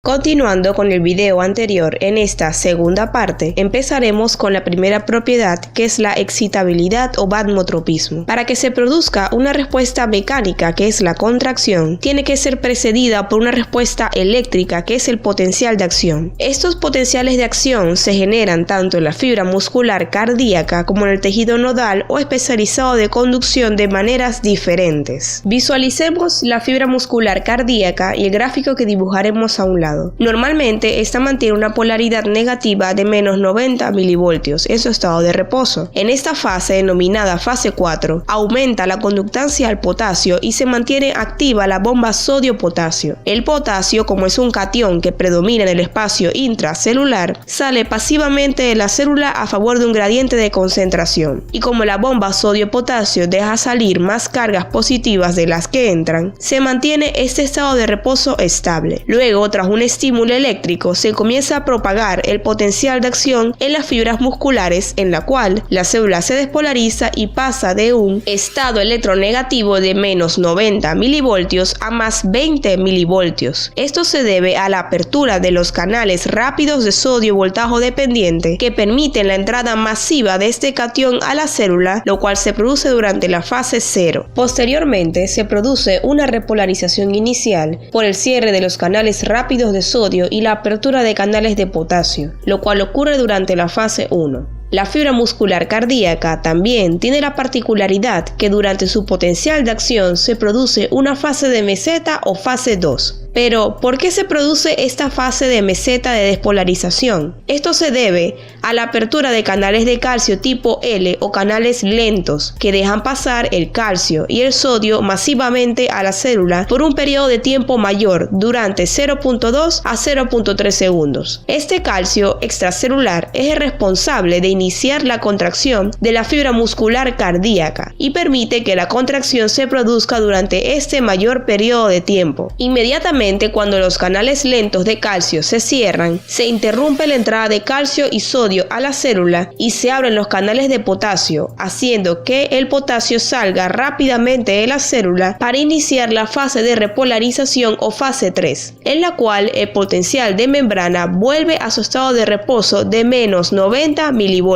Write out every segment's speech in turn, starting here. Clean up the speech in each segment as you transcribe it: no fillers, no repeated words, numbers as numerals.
Continuando con el video anterior, en esta segunda parte empezaremos con la primera propiedad, que es la excitabilidad o vasotropismo. Para que se produzca una respuesta mecánica, que es la contracción, tiene que ser precedida por una respuesta eléctrica, que es el potencial de acción. Estos potenciales de acción se generan tanto en la fibra muscular cardíaca como en el tejido nodal o especializado de conducción de maneras diferentes. Visualicemos la fibra muscular cardíaca y el gráfico que dibujaremos a un lado. Normalmente esta mantiene una polaridad negativa de menos 90 milivoltios en su estado de reposo. En esta fase, denominada fase 4, aumenta la conductancia al potasio y se mantiene activa la bomba sodio-potasio. El potasio, como es un catión que predomina en el espacio intracelular, sale pasivamente de la célula a favor de un gradiente de concentración. Y como la bomba sodio-potasio deja salir más cargas positivas de las que entran, se mantiene este estado de reposo estable. Luego, tras un estímulo eléctrico, se comienza a propagar el potencial de acción en las fibras musculares, en la cual la célula se despolariza y pasa de un estado electronegativo de menos 90 milivoltios a más 20 milivoltios. Esto se debe a la apertura de los canales rápidos de sodio voltaje dependiente que permiten la entrada masiva de este catión a la célula, lo cual se produce durante la fase 0. Posteriormente se produce una repolarización inicial por el cierre de los canales rápidos de sodio y la apertura de canales de potasio, lo cual ocurre durante la fase 1. La fibra muscular cardíaca también tiene la particularidad que durante su potencial de acción se produce una fase de meseta o fase 2. Pero, ¿por qué se produce esta fase de meseta de despolarización? Esto se debe a la apertura de canales de calcio tipo L o canales lentos que dejan pasar el calcio y el sodio masivamente a la célula por un periodo de tiempo mayor durante 0.2 a 0.3 segundos. Este calcio extracelular es el responsable de iniciar la contracción de la fibra muscular cardíaca y permite que la contracción se produzca durante este mayor periodo de tiempo. Inmediatamente, cuando los canales lentos de calcio se cierran, se interrumpe la entrada de calcio y sodio a la célula y se abren los canales de potasio, haciendo que el potasio salga rápidamente de la célula para iniciar la fase de repolarización o fase 3, en la cual el potencial de membrana vuelve a su estado de reposo de menos 90 milivoltios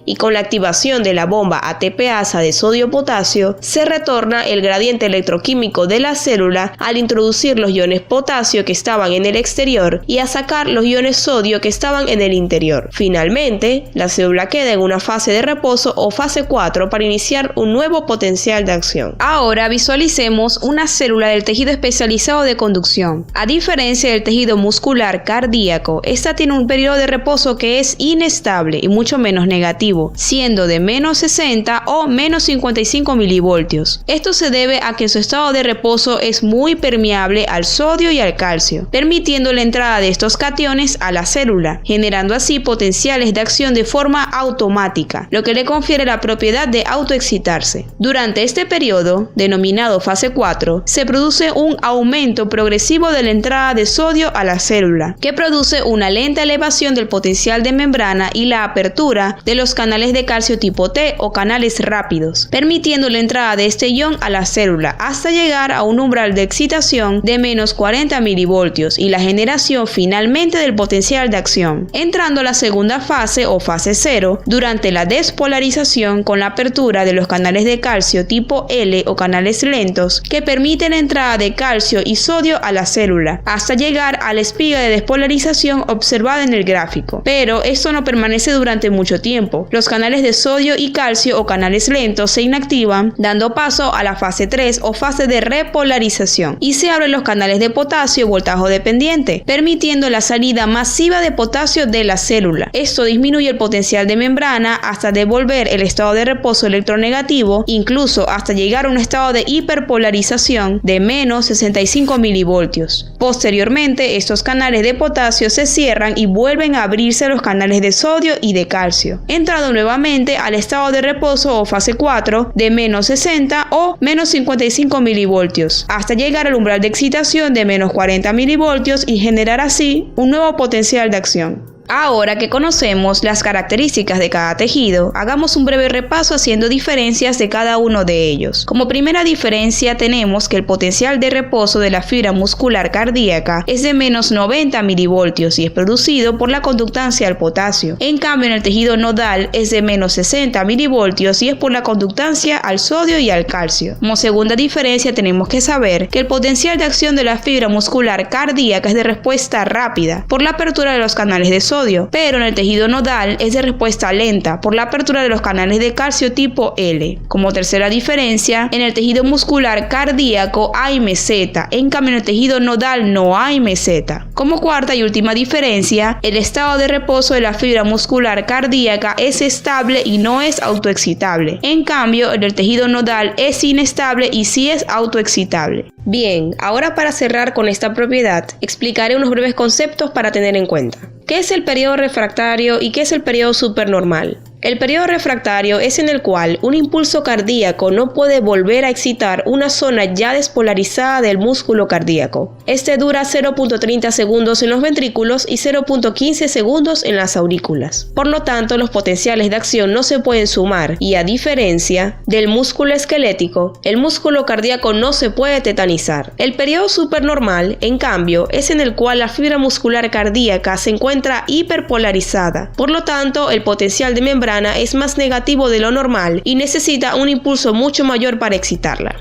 y con la activación de la bomba ATPasa de sodio-potasio se retorna el gradiente electroquímico de la célula al introducir los iones potasio que estaban en el exterior y a sacar los iones sodio que estaban en el interior. Finalmente, la célula queda en una fase de reposo o fase 4 para iniciar un nuevo potencial de acción. Ahora visualicemos una célula del tejido especializado de conducción. A diferencia del tejido muscular cardíaco, esta tiene un periodo de reposo que es inestable y mucho menos negativo, siendo de menos 60 o menos 55 milivoltios. Esto se debe a que su estado de reposo es muy permeable al sodio y al calcio, permitiendo la entrada de estos cationes a la célula, generando así potenciales de acción de forma automática, lo que le confiere la propiedad de autoexcitarse. Durante este periodo, denominado fase 4, se produce un aumento progresivo de la entrada de sodio a la célula, que produce una lenta elevación del potencial de membrana y la apertura de los canales de calcio tipo T o canales rápidos, permitiendo la entrada de este ion a la célula hasta llegar a un umbral de excitación de menos 40 milivoltios y la generación finalmente del potencial de acción. Entrando a la segunda fase o fase 0, durante la despolarización con la apertura de los canales de calcio tipo L o canales lentos que permiten la entrada de calcio y sodio a la célula hasta llegar a la espiga de despolarización observada en el gráfico. Pero esto no permanece durante mucho tiempo. Los canales de sodio y calcio o canales lentos se inactivan, dando paso a la fase 3 o fase de repolarización y se abren los canales de potasio voltaje dependiente, permitiendo la salida masiva de potasio de la célula. Esto disminuye el potencial de membrana hasta devolver el estado de reposo electronegativo, incluso hasta llegar a un estado de hiperpolarización de menos 65 milivoltios. Posteriormente, estos canales de potasio se cierran y vuelven a abrirse los canales de sodio y de calcio, entrando nuevamente al estado de reposo o fase 4 de menos 60 o menos 55 milivoltios, hasta llegar al umbral de excitación de menos 40 milivoltios y generar así un nuevo potencial de acción. Ahora que conocemos las características de cada tejido, hagamos un breve repaso haciendo diferencias de cada uno de ellos. Como primera diferencia tenemos que el potencial de reposo de la fibra muscular cardíaca es de menos 90 milivoltios y es producido por la conductancia al potasio. En cambio, en el tejido nodal es de menos 60 milivoltios y es por la conductancia al sodio y al calcio. Como segunda diferencia tenemos que saber que el potencial de acción de la fibra muscular cardíaca es de respuesta rápida por la apertura de los canales de sodio, pero en el tejido nodal es de respuesta lenta por la apertura de los canales de calcio tipo L. Como tercera diferencia, en el tejido muscular cardíaco hay meseta, en cambio en el tejido nodal no hay meseta. Como cuarta y última diferencia, el estado de reposo de la fibra muscular cardíaca es estable y no es autoexcitable. En cambio, en el tejido nodal es inestable y sí es autoexcitable. Bien, ahora para cerrar con esta propiedad, explicaré unos breves conceptos para tener en cuenta. ¿Qué es el periodo refractario y qué es el periodo supernormal? El periodo refractario es en el cual un impulso cardíaco no puede volver a excitar una zona ya despolarizada del músculo cardíaco. Este dura 0.30 segundos en los ventrículos y 0.15 segundos en las aurículas. Por lo tanto, los potenciales de acción no se pueden sumar y, a diferencia del músculo esquelético, el músculo cardíaco no se puede tetanizar. El periodo supernormal, en cambio, es en el cual la fibra muscular cardíaca se encuentra hiperpolarizada. Por lo tanto, el potencial de membrana es más negativo de lo normal y necesita un impulso mucho mayor para excitarla.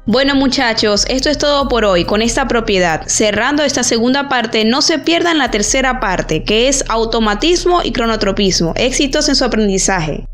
Bueno muchachos, esto es todo por hoy con esta propiedad. Cerrando esta segunda parte, no se pierdan la tercera parte, que es automatismo y cronotropismo. Éxitos en su aprendizaje.